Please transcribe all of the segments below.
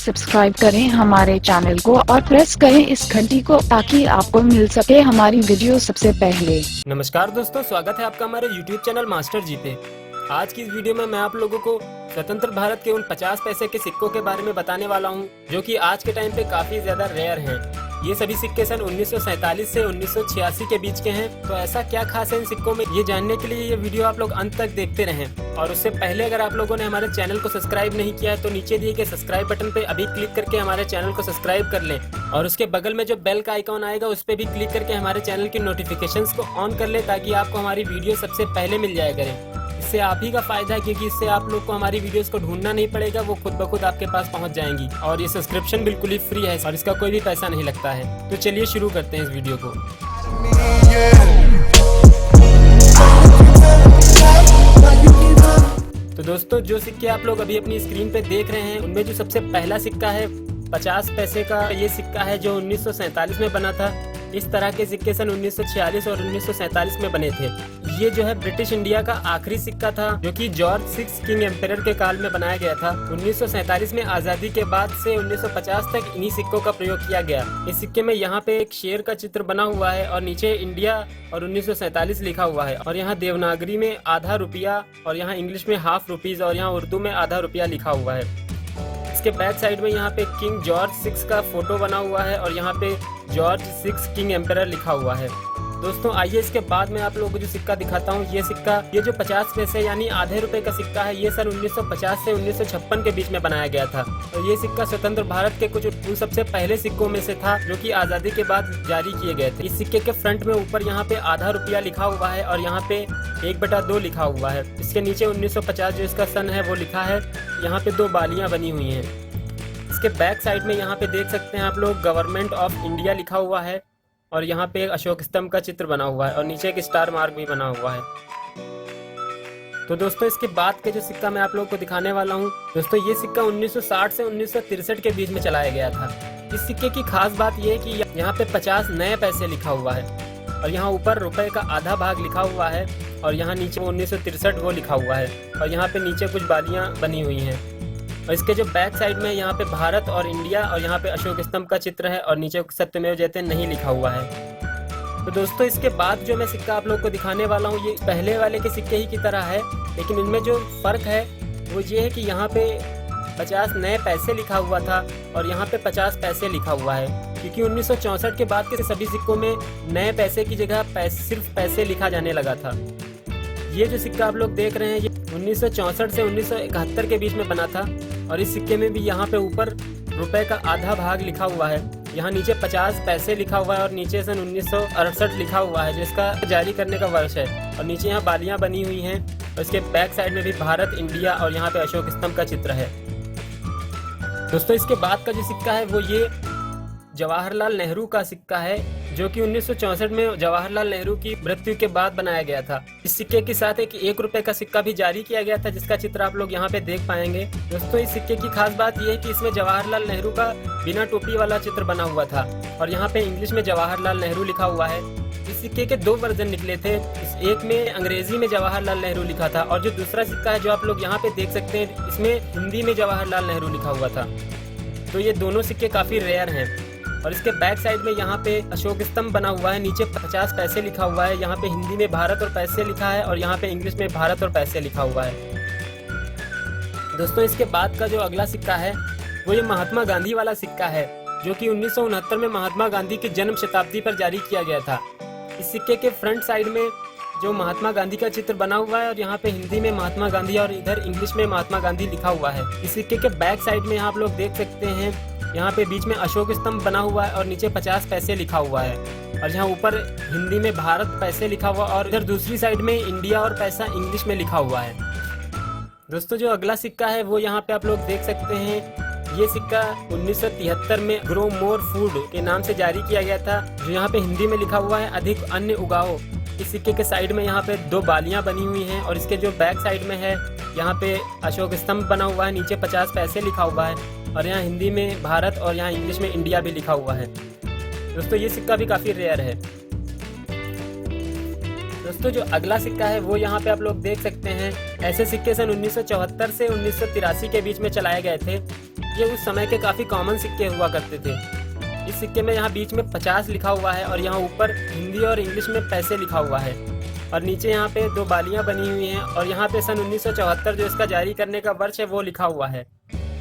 Subscribe करें हमारे channel को और प्रेस करें इस घंटी को ताकि आपको मिल सके हमारी वीडियो सबसे पहले। नमस्कार दोस्तों, स्वागत है आपका हमारे YouTube चैनल मास्टर जी पे। आज की इस वीडियो में मैं आप लोगों को स्वतंत्र भारत के उन 50 पैसे के सिक्कों के बारे में बताने वाला हूं, जो कि आज के टाइम पे काफी ज्यादा रेयर हैं। ये सभी सिक्के सन 1947 से 1986 के बीच के हैं। तो ऐसा क्या खास है इन सिक्कों में, ये जानने के लिए ये वीडियो आप लोग अंत तक देखते रहें। और उससे पहले अगर आप लोगों ने हमारे चैनल को सब्सक्राइब नहीं किया है तो नीचे दिए गए सब्सक्राइब बटन पे अभी क्लिक करके हमारे चैनल को सब्सक्राइब कर लें और उसके बगल में जो बेल का आइकॉन आएगा उस पर भी क्लिक करके हमारे चैनल की नोटिफिकेशंस को ऑन कर ले, ताकि आपको हमारी वीडियो सबसे पहले मिल जाया करे। इससे आप ही का फायदा है, क्योंकि इससे आप लोग को हमारी वीडियोस को ढूंढना नहीं पड़ेगा, वो खुद ब खुद आपके पास पहुंच जाएंगी। और ये सब्सक्रिप्शन बिल्कुल ही फ्री है और इसका कोई भी पैसा नहीं लगता है। तो चलिए शुरू करते हैं इस वीडियो को। तो दोस्तों, जो सिक्के आप लोग अभी अपनी स्क्रीन पे देख रहे हैं उनमें जो सबसे पहला सिक्का है 50 पैसे का, ये सिक्का है जो 1947 में बना था। इस तरह के सिक्के सन 1946 और 1947 में बने थे। ये जो है ब्रिटिश इंडिया का आखिरी सिक्का था, जो कि जॉर्ज 6 किंग एम्परर के काल में बनाया गया था। 1947 में आजादी के बाद से 1950 तक इन्हीं सिक्कों का प्रयोग किया गया। इस सिक्के में यहाँ पे एक शेर का चित्र बना हुआ है और नीचे इंडिया और 1947 लिखा हुआ है। और यहाँ देवनागरी में आधा रुपया और यहाँ इंग्लिश में हाफ रुपीज और यहाँ उर्दू में आधा रुपया लिखा हुआ है। इसके बैक साइड में यहाँ पे किंग जॉर्ज 6 का फोटो बना हुआ है और यहाँ पे जॉर्ज 6 किंग एम्परर लिखा हुआ है। दोस्तों आइए इसके बाद में आप लोगों को जो सिक्का दिखाता हूँ। ये जो 50 पैसे यानी आधे रुपए का सिक्का है, ये सन 1950 से 1956 के बीच में बनाया गया था। और ये सिक्का स्वतंत्र भारत के कुछ उन सबसे पहले सिक्कों में से था, जो कि आजादी के बाद जारी किए गए थे। इस सिक्के के फ्रंट में ऊपर यहाँ पे आधा रुपया लिखा हुआ है और यहाँ पे 1/2 लिखा हुआ है। इसके नीचे 1950 जो इसका सन है वो लिखा है। यहाँ पे 2 बालियां बनी हुई हैं। इसके बैक साइड में यहाँ पे देख सकते हैं आप लोग गवर्नमेंट ऑफ इंडिया लिखा हुआ है और यहाँ पे एक अशोक स्तंभ का चित्र बना हुआ है और नीचे एक स्टार मार्क भी बना हुआ है। तो दोस्तों इसके बाद के जो सिक्का मैं आप लोगों को दिखाने वाला हूँ, दोस्तों ये सिक्का 1960 से 1963 के बीच में चलाया गया था। इस सिक्के की खास बात यह है कि यहाँ पे 50 नए पैसे लिखा हुआ है और यहाँ ऊपर रुपए का आधा भाग लिखा हुआ है और यहाँ नीचे 1963 वो लिखा हुआ है और यहाँ पे नीचे कुछ बालियाँ बनी हुई हैं। और इसके जो बैक साइड में यहाँ पे भारत और इंडिया और यहाँ पे अशोक स्तंभ का चित्र है और नीचे सत्यमेव जयते नहीं लिखा हुआ है। तो दोस्तों इसके बाद जो मैं सिक्का आप लोगों को दिखाने वाला हूँ, ये पहले वाले के सिक्के ही की तरह है, लेकिन इनमें जो फर्क है वो ये है कि यहाँ पे 50 नए पैसे लिखा हुआ था और यहाँ पे 50 पैसे लिखा हुआ है, क्योंकि 1964 के बाद के सभी सिक्कों में नए पैसे की जगह सिर्फ पैसे लिखा जाने लगा था। ये जो सिक्का आप लोग देख रहे हैं ये 1964 से 1971 के बीच में बना था और इस सिक्के में भी यहाँ पे ऊपर रुपए का आधा भाग लिखा हुआ है। यहाँ नीचे 50 पैसे लिखा हुआ है और नीचे सन 1968 लिखा हुआ है, जिसका जारी करने का वर्ष है। और नीचे यहाँ बालियाँ बनी हुई हैं और इसके बैक साइड में भी भारत, इंडिया और यहाँ पे अशोक स्तंभ का चित्र है। दोस्तों इसके बाद का जो सिक्का है वो ये जवाहरलाल नेहरू का सिक्का है, जो कि 1964 में जवाहरलाल नेहरू की मृत्यु के बाद बनाया गया था। इस सिक्के के साथ एक 1 रुपए का सिक्का भी जारी किया गया था, जिसका चित्र आप लोग यहाँ पे देख पाएंगे। दोस्तों इस सिक्के की खास बात यह है कि इसमें जवाहरलाल नेहरू का बिना टोपी वाला चित्र बना हुआ था और यहाँ पे इंग्लिश में जवाहरलाल नेहरू लिखा हुआ है। इस सिक्के के 2 वर्जन निकले थे। एक में अंग्रेजी में जवाहरलाल नेहरू लिखा था और जो दूसरा सिक्का है जो आप लोग यहाँ पे देख सकते हैं, इसमें हिंदी में जवाहरलाल नेहरू लिखा हुआ था। तो ये दोनों सिक्के काफी रेयर हैं। और इसके बैक साइड में यहाँ पे अशोक स्तंभ बना हुआ है, नीचे 50 पैसे लिखा हुआ है, यहाँ पे हिंदी में भारत और पैसे लिखा है और यहाँ पे इंग्लिश में भारत और पैसे लिखा हुआ है। दोस्तों इसके बाद का जो अगला सिक्का है वो ये महात्मा गांधी वाला सिक्का है, जो कि 1969 में महात्मा गांधी की जन्म शताब्दी पर जारी किया गया था। इस सिक्के के फ्रंट साइड में जो महात्मा गांधी का चित्र बना हुआ है और यहाँ पे हिंदी में महात्मा गांधी और इधर इंग्लिश में महात्मा गांधी लिखा हुआ है। इस सिक्के के बैक साइड में आप लोग देख सकते हैं, यहाँ पे बीच में अशोक स्तंभ बना हुआ है और नीचे 50 पैसे लिखा हुआ है और यहाँ ऊपर हिंदी में भारत पैसे लिखा हुआ और इधर दूसरी साइड में इंडिया और पैसा इंग्लिश में लिखा हुआ है। दोस्तों जो अगला सिक्का है वो यहाँ पे आप लोग देख सकते हैं। ये सिक्का 1973 में ग्रो मोर फूड के नाम से जारी किया गया था, जो यहाँ पे हिंदी में लिखा हुआ है अधिक अन्न उगाओ। इस सिक्के के साइड में यहाँ पे 2 बालियां बनी हुई हैं और इसके जो बैक साइड में है यहाँ पे अशोक स्तंभ बना हुआ है, नीचे 50 पैसे लिखा हुआ है और यहाँ हिंदी में भारत और यहाँ इंग्लिश में इंडिया भी लिखा हुआ है। दोस्तों ये सिक्का भी काफी रेयर है। दोस्तों जो अगला सिक्का है वो यहाँ पे आप लोग देख सकते हैं। ऐसे सिक्के सन 1974 से 1983 के बीच में चलाए गए थे। ये उस समय के काफ़ी कॉमन सिक्के हुआ करते थे। इस सिक्के में यहाँ बीच में 50 लिखा हुआ है और यहाँ ऊपर हिंदी और इंग्लिश में पैसे लिखा हुआ है और नीचे यहाँ पे 2 बालियाँ बनी हुई हैं और यहाँ पे सन 1974 जो इसका जारी करने का वर्ष है वो लिखा हुआ है।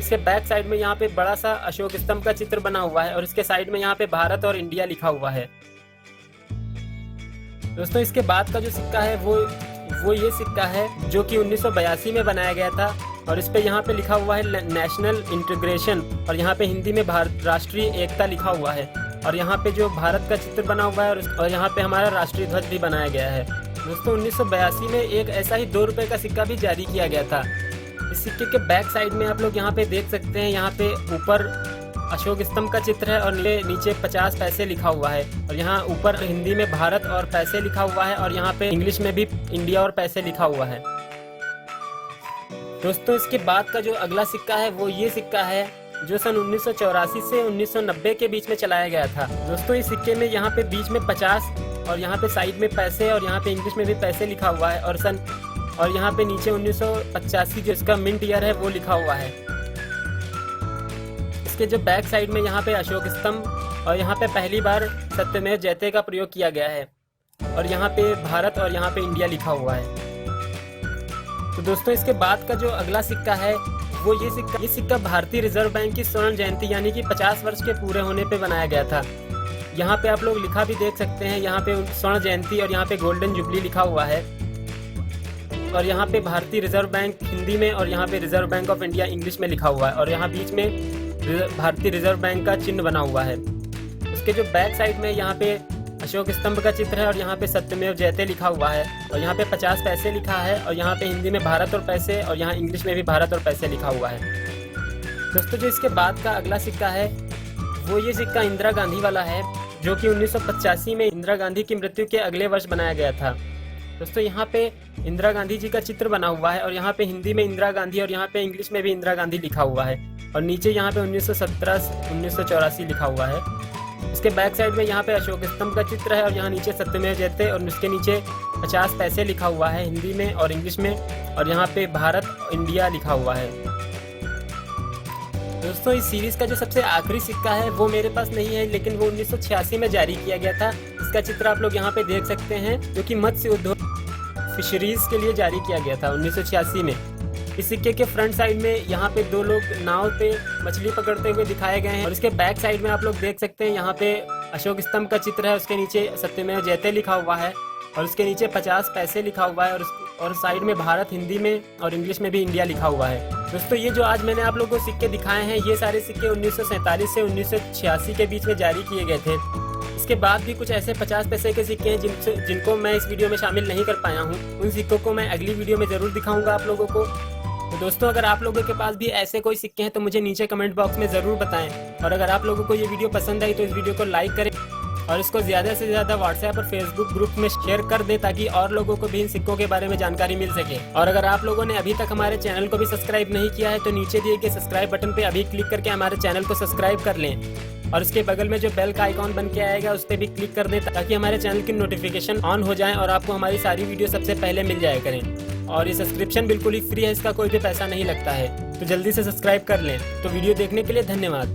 इसके बैक साइड में यहाँ पे बड़ा सा अशोक स्तंभ का चित्र बना हुआ है और इसके साइड में यहाँ पे भारत और इंडिया लिखा हुआ है। दोस्तों इसके बाद का जो सिक्का है वो ये सिक्का है जो कि 1982 में बनाया गया था और इस पे यहाँ पे लिखा हुआ है नेशनल इंटीग्रेशन और यहाँ पे हिंदी में राष्ट्रीय एकता लिखा हुआ है और यहाँ पे जो भारत का चित्र बना हुआ है और यहाँ पे हमारा राष्ट्रीय ध्वज भी बनाया गया है। दोस्तों 1982 में एक ऐसा ही 2 रुपये का सिक्का भी जारी किया गया था। इस सिक्के के बैक साइड में आप लोग यहाँ पे देख सकते हैं, यहाँ पे ऊपर अशोक स्तंभ का चित्र है और नीचे 50 पैसे लिखा हुआ है और यहाँ ऊपर हिंदी में भारत और पैसे लिखा हुआ है और यहाँ पे इंग्लिश में भी इंडिया और पैसे लिखा हुआ है। दोस्तों इसके बाद का जो अगला सिक्का है वो ये सिक्का है जो सन 1984 से 1990 के बीच में चलाया गया था। दोस्तों इस सिक्के में यहाँ पे बीच में 50 और यहाँ पे साइड में पैसे और यहाँ पे इंग्लिश में भी पैसे लिखा हुआ है और यहाँ पे नीचे 1985 जो इसका मिंट ईयर है वो लिखा हुआ है। इसके जो बैक साइड में यहाँ पे अशोक स्तंभ और यहाँ पे पहली बार सत्यमेव जयते का प्रयोग किया गया है और यहाँ पे भारत और यहाँ पे इंडिया लिखा हुआ है। तो दोस्तों इसके बाद का जो अगला सिक्का है वो ये सिक्का भारतीय रिजर्व बैंक की स्वर्ण जयंती यानी कि 50 वर्ष के पूरे होने पे बनाया गया था। यहाँ पे आप लोग लिखा भी देख सकते हैं, यहाँ पे स्वर्ण जयंती और यहाँ पे गोल्डन जुबली लिखा हुआ है और यहाँ पे भारतीय रिजर्व बैंक हिंदी में और यहाँ पे reserve bank of India English में लिखा हुआ है और यहाँ बीच में भारतीय रिजर्व बैंक का चिन्ह बना हुआ है। उसके जो बैक साइड में यहाँ पे अशोक स्तंभ का चित्र है और यहाँ पे सत्यमेव जयते लिखा हुआ है और यहाँ पे 50 पैसे लिखा है और यहाँ पे हिंदी में भारत और पैसे और यहाँ इंग्लिश में भी भारत और पैसे लिखा हुआ है। दोस्तों जो इसके बाद का अगला सिक्का है वो ये सिक्का इंदिरा गांधी वाला है जो कि 1985 में इंदिरा गांधी की मृत्यु के अगले वर्ष बनाया गया था। दोस्तों यहाँ पे इंदिरा गांधी जी का चित्र बना हुआ है और यहाँ पे हिंदी में इंदिरा गांधी और यहाँ पे इंग्लिश में भी इंदिरा गांधी लिखा हुआ है और नीचे यहाँ पे 1917-1984 लिखा हुआ है। इसके बैक साइड में यहाँ पे अशोक स्तंभ का चित्र है और यहाँ नीचे सत्यमेव जयते और उसके नीचे 50 पैसे लिखा हुआ है हिंदी में और इंग्लिश में और यहाँ पे भारत इंडिया लिखा हुआ है। दोस्तों इस सीरीज का जो सबसे आखिरी सिक्का है वो मेरे पास नहीं है, लेकिन वो 1986 में जारी किया गया था। इसका चित्र आप लोग यहाँ पे देख सकते हैं जो कि मत्स्य उद्योग फिशरीज के लिए जारी किया गया था 1986 में। इस सिक्के के फ्रंट साइड में यहाँ पे 2 लोग नाव पे मछली पकड़ते हुए दिखाए गए हैं और इसके बैक साइड में आप लोग देख सकते हैं यहाँ पे अशोक स्तंभ का चित्र है, उसके नीचे सत्यमेव जयते लिखा हुआ है और उसके नीचे 50 पैसे लिखा हुआ है और साइड में भारत हिंदी में और इंग्लिश में भी इंडिया लिखा हुआ है। दोस्तों ये जो आज मैंने आप लोगों को सिक्के दिखाए हैं ये सारे सिक्के 1947 से 1986 के बीच में जारी किए गए थे। इसके बाद भी कुछ ऐसे 50 पैसे के सिक्के हैं जिनको मैं इस वीडियो में शामिल नहीं कर पाया हूँ। उन सिक्कों को मैं अगली वीडियो में ज़रूर दिखाऊंगा आप लोगों को। तो दोस्तों अगर आप लोगों के पास भी ऐसे कोई सिक्के हैं तो मुझे नीचे कमेंट बॉक्स में ज़रूर बताएं और अगर आप लोगों को ये वीडियो पसंद आई तो इस वीडियो को लाइक करें और इसको ज़्यादा से ज़्यादा व्हाट्सएप और फेसबुक ग्रुप में शेयर कर दें ताकि और लोगों को भी इन सिक्कों के बारे में जानकारी मिल सके। और अगर आप लोगों ने अभी तक हमारे चैनल को भी सब्सक्राइब नहीं किया है तो नीचे दिए गए सब्सक्राइब बटन पे अभी क्लिक करके हमारे चैनल को सब्सक्राइब कर लें और उसके बगल में जो बेल का आइकॉन बन के आएगा उस पर भी क्लिक कर दें ताकि हमारे चैनल की नोटिफिकेशन ऑन हो जाए और आपको हमारी सारी वीडियो सबसे पहले मिल जाया करें। और ये सब्सक्रिप्शन बिल्कुल ही फ्री है, इसका कोई भी पैसा नहीं लगता है, तो जल्दी से सब्सक्राइब कर लें। तो वीडियो देखने के लिए धन्यवाद।